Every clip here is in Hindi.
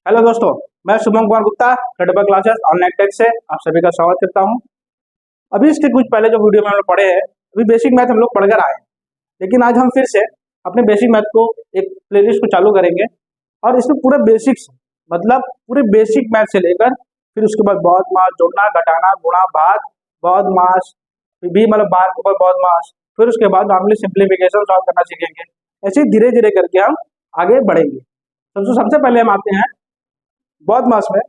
हेलो दोस्तों, मैं Shubham Kumar Gupta credible classes online tech से आप सभी का स्वागत करता हूं। अभी इसके कुछ पहले जो वीडियो में हम लोग पढ़े हैं, अभी बेसिक मैथ हम लोग पढ़कर आए हैं। लेकिन आज हम फिर से अपने बेसिक मैथ को एक प्लेलिस्ट को चालू करेंगे और इसमें पूरे बेसिक्स मतलब पूरे बेसिक मैथ से लेकर फिर उसके बाद बहुत मास, जोड़ना, घटाना, गुणा, भाग, बहुत मास, भी मतलब बार के ऊपर बहुत मास, फिर उसके बाद नॉर्मली सिंप्लीफिकेशन सॉल्व करना सीखेंगे। ऐसे धीरे धीरे करके हम आगे बढ़ेंगे। सबसे पहले हम आते हैं बहुत मास में।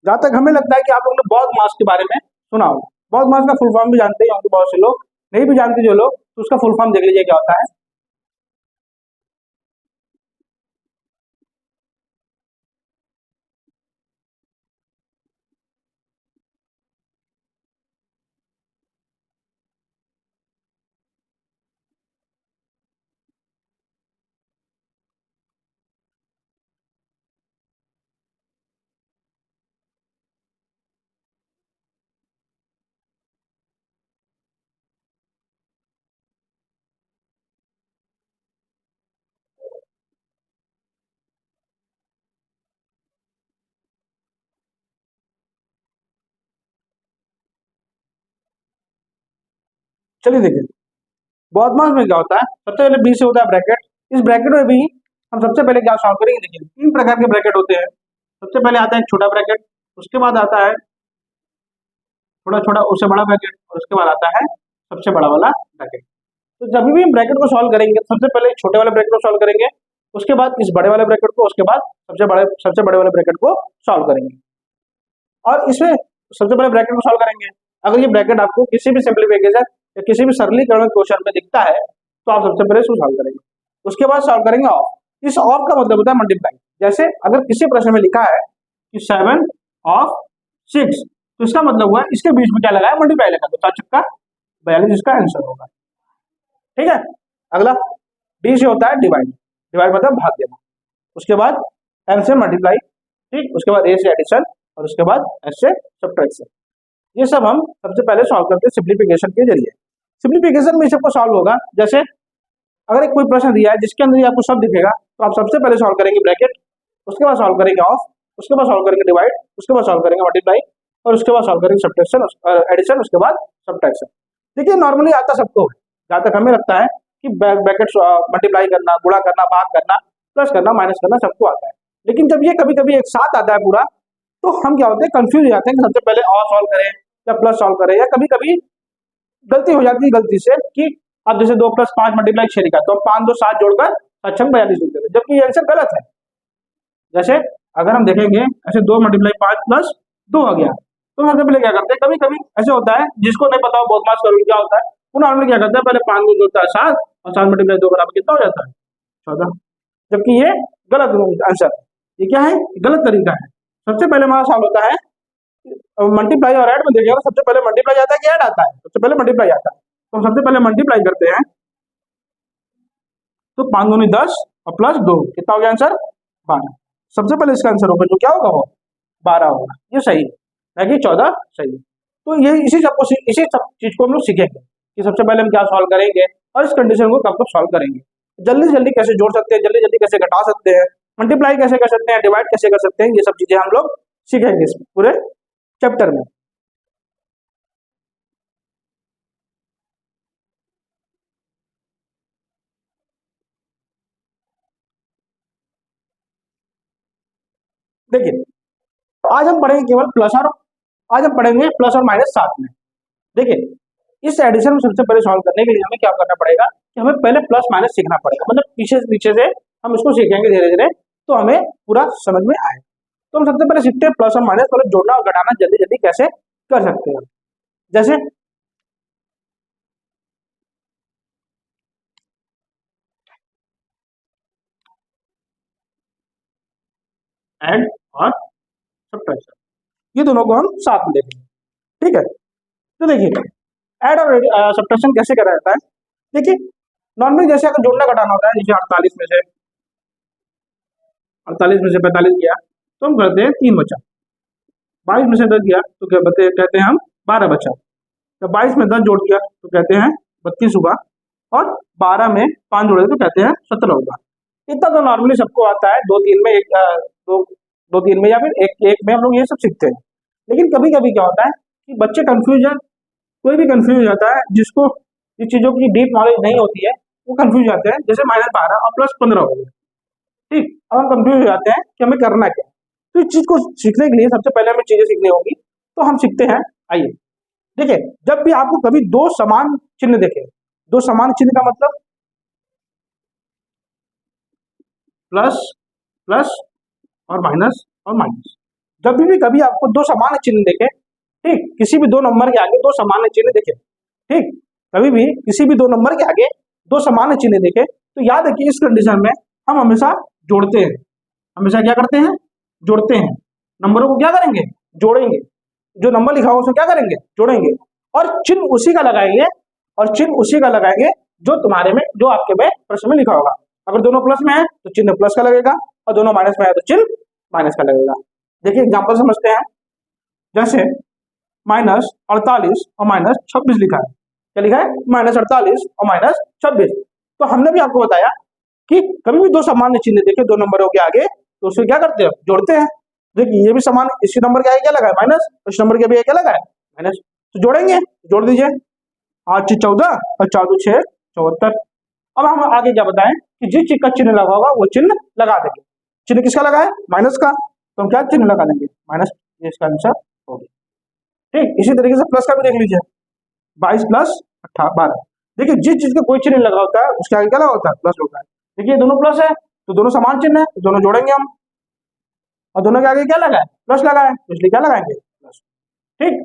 जहां तक हमें लगता है कि आप लोगों ने बहुत मास के बारे में सुना होगा, बहुत मास का फुल फॉर्म भी जानते ही होंगे बहुत से लोग, नहीं भी जानते जो लोग, तो उसका फुल फॉर्म देख लीजिए क्या होता है। चलिए देखिए, बहुत मास में क्या होता है। सबसे पहले बी से होता है ब्रैकेट। इस ब्रैकेट में भी हम सबसे पहले क्या सॉल्व करेंगे, देखिए तीन प्रकार के ब्रैकेट होते हैं। सबसे पहले आता है एक छोटा ब्रैकेट, उसके बाद आता है थोड़ा छोटा उससे बड़ा ब्रैकेट, और उसके बाद आता है सबसे बड़ा वाला ब्रैकेट। तो जब भी हम ब्रैकेट को सॉल्व करेंगे, सबसे पहले छोटे वाले ब्रैकेट को सॉल्व करेंगे, उसके बाद इस बड़े वाले ब्रैकेट को, उसके बाद सबसे बड़े वाले ब्रैकेट को सॉल्व करेंगे। और इसमें सबसे पहले ब्रैकेट को सॉल्व करेंगे। अगर ये ब्रैकेट आपको किसी भी सिंप्लीफिकेशन या किसी भी सरलीकरण क्वेश्चन में दिखता है, तो आप सबसे पहले इसको सॉल्व करेंगे। उसके बाद सॉल्व करेंगे ऑफ। इस ऑफ का मतलब होता है मल्टीप्लाई। जैसे अगर किसी प्रश्न में लिखा है कि 7 ऑफ 6, तो इसका मतलब हुआ इसके बीच में क्या लगा है, मल्टीप्लाई लगा, तो 4×42 इसका आंसर होगा। ठीक है। अगला डी से होता है डिवाइड। डिवाइड मतलब भाग देना। उसके बाद एम से मल्टीप्लाई, ठीक, उसके बाद ए से एडिशन, और उसके बाद एस से सब्ट्रैक्शन। ये सब हम सबसे पहले सॉल्व करते हैं सिंप्लीफिकेशन के जरिए। सिंप्लीफिकेशन में सबको सॉल्व होगा। जैसे अगर एक कोई प्रश्न दिया है जिसके अंदर आपको सब दिखेगा, तो आप सबसे पहले सॉल्व करेंगे ब्रैकेट, उसके बाद सॉल्व करेंगे ऑफ, उसके बाद सॉल्व करेंगे डिवाइड, उसके बाद सॉल्व करेंगे मल्टीप्लाई, और उसके बाद सॉल्व करेंगे सब्ट्रैक्शन, एडिशन, उसके बाद सब्ट्रैक्शन। देखिए नॉर्मली आता सबको है, जहां तक हमें लगता है कि ब्रैकेट मल्टीप्लाई करना, गुणा करना, भाग करना, प्लस करना, माइनस करना सबको आता है। लेकिन जब ये कभी कभी एक साथ आता है पूरा, तो हम क्या होते हैं, कंफ्यूज हो जाते हैं कि सबसे पहले और सॉल्व करें या प्लस सॉल्व करें, या कभी कभी गलती हो जाती है गलती से कि अब जैसे 2+5 मल्टीप्लाई 6 लिखा, तो हम 5 2 7 जोड़कर 7×42 लिखते थे, जबकि ये आंसर गलत है। जैसे अगर हम देखेंगे ऐसे 2×5 + 2 हो गया, तो हम सबसे पहले क्या करते हैं, कभी कभी ऐसे होता है जिसको नहीं पता हो बहुत मास का रूल क्या होता है, वो नॉर्मली क्या करता है, पहले 5 2 होता है 7, और 7×2 बराबर कितना हो जाता है, 14। जबकि ये गलत आंसर है। ये क्या है, गलत तरीका है। सबसे पहले हमारा सवाल होता है मल्टीप्लाई और ऐड में देखिएगा, सबसे पहले मल्टीप्लाई आता है कि ऐड आता है, सबसे पहले मल्टीप्लाई आता है। तो हम सबसे पहले मल्टीप्लाई करते हैं, तो 5 दूनी 10 और +2 कितना हो गया आंसर, 12। सबसे पहले इसका आंसर होगा जो क्या होगा, वो 12 होगा। ये सही है कि 14 सही है। तो ये इसी सब चीज को हम लोग सीखेंगे कि सबसे पहले हम क्या सॉल्व करेंगे और इस कंडीशन को कब कब सॉल्व करेंगे, जल्दी जल्दी कैसे जोड़ सकते हैं, जल्दी जल्दी कैसे घटा सकते हैं, मल्टीप्लाई कैसे कर सकते हैं, डिवाइड कैसे कर सकते हैं, ये सब चीजें हम लोग सीखेंगे इस पूरे चैप्टर में। देखिए आज हम पढ़ेंगे केवल प्लस और आज हम पढ़ेंगे प्लस और माइनस साथ में। देखिए इस एडिशन में सबसे पहले सॉल्व करने के लिए हमें क्या करना पड़ेगा कि हमें पहले प्लस माइनस सीखना पड़ेगा, मतलब पीछे पीछे से हम इसको सीखेंगे धीरे धीरे, तो हमें पूरा समझ में आए। तो हम सबसे पहले सीखते हैं प्लस और माइनस, मतलब जोड़ना और घटाना जल्दी जल्दी कैसे कर सकते हैं। जैसे ऐड और सब्ट्रैक्शन, ये दोनों को हम साथ में देखेंगे। ठीक है। तो देखिए ऐड और सब्ट्रैक्शन कैसे करा जाता है। देखिए नॉर्मली जैसे अगर जोड़ना घटाना होता है, जैसे 48 में से 45 गया, तो हम करते हैं 3 बचा, 22 में से 10 गया, तो क्या कहते हैं हम 12 बचा। जब 22 में 10 जोड़ दिया तो कहते हैं 32 हुआ, और 12 में 5 जोड़े तो कहते हैं 17 होगा। इतना तो नॉर्मली सबको आता है, 2-3 में दो तीन में या फिर एक में हम लोग ये सब सीखते हैं। लेकिन कभी कभी क्या होता है कि बच्चे कंफ्यूजन, कोई भी कंफ्यूज हो जाता है जिसको ये चीज़ों की डीप नॉलेज नहीं होती है, वो कंफ्यूज हो जाते हैं। जैसे -12 और +15 हो गया, ठीक, अब हम कंफ्यूज हो जाते हैं कि हमें करना क्या। तो इस चीज़ को सीखने के लिए सबसे पहले हमें चीज़ें सीखनी होगी, तो हम सीखते हैं। आइए देखिए, जब भी आपको कभी दो समान चिन्ह देखे, दो समान चिन्ह का मतलब प्लस प्लस और माइनस, जब भी कभी आपको दो समान चिन्ह देखे, ठीक, किसी भी दो नंबर के आगे दो समान चिन्ह देखे, ठीक, कभी भी किसी भी दो नंबर के आगे दो समान चिन्ह देखे, तो याद है कि इस कंडीशन में हम हमेशा जोड़ते हैं। हमेशा क्या करते हैं? जोड़ते हैं। नंबरों को क्या करेंगे? जोड़ेंगे। जो नंबर लिखा होगा उसको क्या करेंगे? जोड़ेंगे। और चिन्ह उसी का लगाएंगे, और चिन्ह उसी का लगाएंगे जो तुम्हारे में, जो आपके में प्रश्न में लिखा होगा। अगर दोनों प्लस में है तो चिन्ह प्लस का लगेगा, और दोनों माइनस में है तो चिन्ह माइनस का लगेगा। देखिए एग्जाम्पल समझते हैं। जैसे -48 और -26 लिखा है। क्या लिखा है? -48 और -26। तो हमने भी आपको बताया कि कभी भी दो सामान्य चिन्ह देखे दो नंबरों के आगे, तो उसको क्या करते हैं? जोड़ते हैं। देखिए ये भी समान, इसी नंबर के आगे क्या लगा है? माइनस, इस नंबर के आगे क्या लगा है? माइनस। तो जोड़ेंगे, जोड़ दीजिए। 8 से 14 और 4 2 6 74। अब हम आगे क्या बताएं कि जिस चीज का चिन्ह लगा होगा वो चिन्ह लगा देंगे। चिन्ह किसका लगा है? माइनस का, तो हम क्या चिन्ह लगा देंगे? माइनस। ये इसका आंसर हो गया। ठीक, इसी तरीके से प्लस का भी देख लीजिए। 22 प्लस 12। देखिए जिस चीज का कोई चिन्ह लगा होता है उसके आगे क्या लगा होता है? प्लस होता है। देखिए दोनों प्लस है तो दोनों समान चिन्ह है, तो दोनों जोड़ेंगे हम, और दोनों के आगे क्या लगा है? प्लस लगा है, तो इसलिए क्या लगाएंगे? प्लस। ठीक,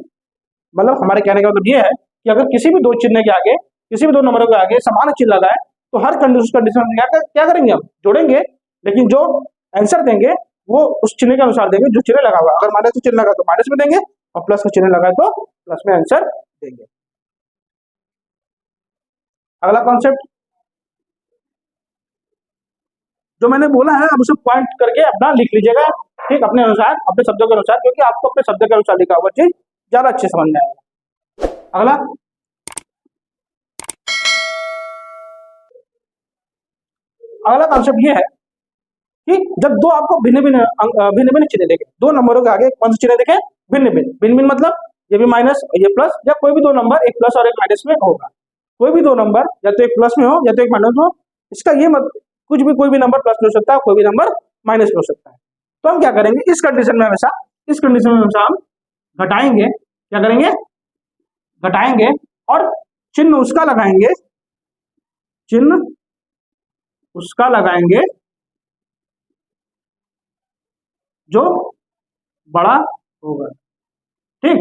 मतलब हमारे कहने का मतलब ये है कि अगर किसी भी दो चिन्ह के आगे, किसी भी दो नंबरों के आगे समान चिन्ह लगा है, तो हर कंडीशन में क्या करेंगे? हम जोड़ेंगे, लेकिन जो आंसर देंगे वो उस चिन्ह के अनुसार देंगे जो चिन्ह लगा हुआ। अगर माइनस का चिन्ह लगा तो माइनस में देंगे, और प्लस का चिन्ह लगा तो प्लस में आंसर देंगे। अगला कॉन्सेप्ट जो मैंने बोला है, अब उसे पॉइंट करके अपना लिख लीजिएगा, ठीक, अपने अनुसार, अपने शब्दों के अनुसार, क्योंकि आपको अपने शब्द के अनुसार लिखा हुआ चीज ज्यादा अच्छे समझ में आएगा। अगला अगला कॉन्सेप्ट ये है कि जब दो आपको भिन्न भिन्न चिन्ह देखे, दो नंबरों के आगे कौन से चिन्ह देखे? भिन्न भिन्न। भिन्न भिन्न मतलब ये भी माइनस ये प्लस, या कोई भी दो नंबर एक प्लस और एक माइनस में होगा। कोई भी दो नंबर या तो एक प्लस में हो या तो एक माइनस में हो। इसका ये मत, कुछ भी, कोई भी नंबर प्लस में हो सकता है, कोई भी नंबर माइनस में हो सकता है। तो हम क्या करेंगे इस कंडीशन में? हमेशा इस कंडीशन में हमेशा हम घटाएंगे। क्या करेंगे? घटाएंगे, और चिन्ह उसका लगाएंगे, चिन्ह उसका लगाएंगे जो बड़ा होगा। ठीक,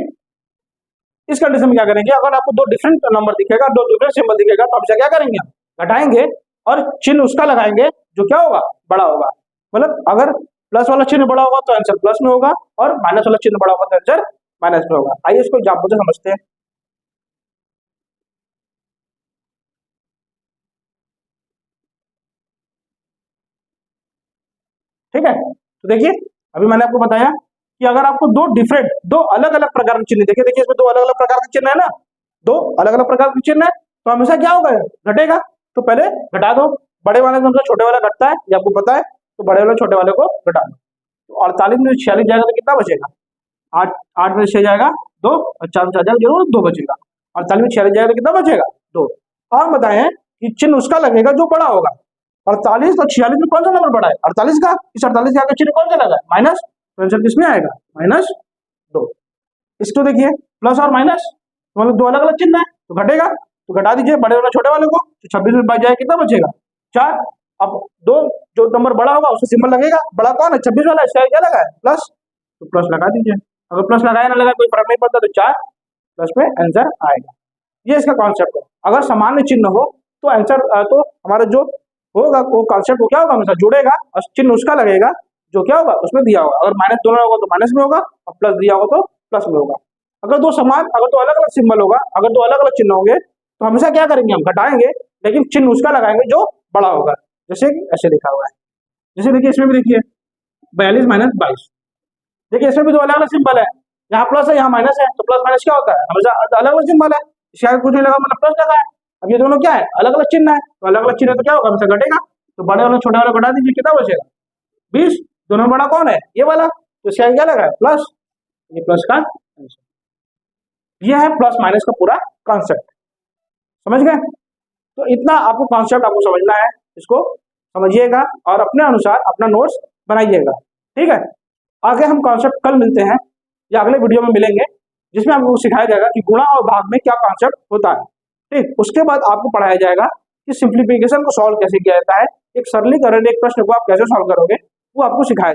इस कंडीशन में क्या करेंगे? अगर आपको दो डिफरेंट नंबर दिखेगा, दो डिफरेंट सिंबल दिखेगा, तो आप क्या करेंगे? हम घटाएंगे, और चिन्ह उसका लगाएंगे जो क्या होगा? बड़ा होगा। मतलब अगर प्लस वाला चिन्ह बड़ा होगा तो आंसर प्लस में होगा, और माइनस वाला चिन्ह बड़ा होगा तो आंसर माइनस में होगा। आइए इसको एग्जाम्पल से समझते हैं। ठीक है, तो देखिए अभी मैंने आपको बताया कि अगर आपको दो अलग अलग प्रकार के चिन्ह देखे, देखिए इसमें दो अलग अलग प्रकार के चिन्ह है ना, दो अलग अलग प्रकार के चिन्ह है, तो हमेशा क्या होगा? घटेगा। तो पहले घटा दो, बड़े वाले से हमसे छोटे वाला घटता है, ये आपको पता है, तो बड़े वाले छोटे वाले को घटा दो। तो 48 में 46 जाएगा तो कितना बचेगा? 8, 8 में 6 जाएगा 2, और 4 में 4 जाएगा 0, 2 बचेगा। 48 में 46 जाएगा तो कितना बचेगा? 2। और हम बताएं कि चिन्ह उसका लगेगा जो बड़ा होगा। 48 और 46 में कौन सा नंबर बड़ा है? 48 का। इस 48 के आगे चिन्ह कौन सा लगा है? माइनस। तो आंसर किसमें आएगा? -2। इसको देखिए, प्लस और माइनस मतलब दो अलग अलग चिन्ह है, तो घटेगा, तो घटा दीजिए बड़े वाला छोटे वाले को, तो 26 में बच जाए कितना बचेगा? 4। अब दो, जो नंबर बड़ा होगा उसका सिंबल लगेगा, बड़ा कौन है? 26 वाला, इसका क्या लगा है? प्लस, तो प्लस लगा दीजिए। अगर प्लस लगाया ना लगा कोई फर्क नहीं पड़ता, तो 4 प्लस में आंसर आएगा। ये इसका कॉन्सेप्ट है। अगर सामान्य चिन्ह हो तो आंसर, तो हमारा जो होगा वो कॉन्सेप्ट को क्या होगा? हमेशा जुड़ेगा, और चिन्ह उसका लगेगा जो क्या होगा? उसमें दिया होगा। अगर माइनस दोनों होगा तो माइनस में होगा, और प्लस दिया होगा तो प्लस में होगा। अगर दो अलग अलग सिंबल होगा, अगर दो अलग अलग चिन्ह होंगे, तो हमेशा क्या करेंगे? हम घटाएंगे, लेकिन चिन्ह उसका लगाएंगे जो बड़ा होगा। जैसे कि ऐसे लिखा हुआ है, जैसे देखिए इसमें भी देखिए 42 - 22। देखिए इसमें भी दो अलग अलग सिंबल है, यहाँ प्लस है यहाँ माइनस है, तो प्लस माइनस क्या होता है, हमेशा अलग अलग सिंबल है, इसके आगे कुछ नहीं लगा मतलब प्लस लगा है। अब ये दोनों क्या है, अलग अलग चिन्ह है, तो अलग अलग चिन्ह तो क्या होगा, हमेशा घटेगा। तो बड़े वाले छोटे वाले घटा दीजिए, कितना बचेगा 20। दोनों में बड़ा कौन है, ये वाला, तो इसके आगे क्या लगा है प्लस, ये प्लस का आंसर। ये है प्लस माइनस का पूरा कॉन्सेप्ट, समझ गए। तो इतना आपको कॉन्सेप्ट आपको समझना है, इसको समझिएगा और अपने अनुसार अपना नोट्स बनाइएगा, ठीक है। आगे हम कॉन्सेप्ट कल मिलते हैं या अगले वीडियो में मिलेंगे, जिसमें आपको सिखाया जाएगा कि गुणा और भाग में क्या कॉन्सेप्ट होता है, ठीक। उसके बाद आपको पढ़ाया जाएगा कि सिंप्लीफिकेशन को सॉल्व कैसे किया जाता है, एक सरलीकरण एक प्रश्न को आप कैसे सॉल्व करोगे, वो आपको सिखाया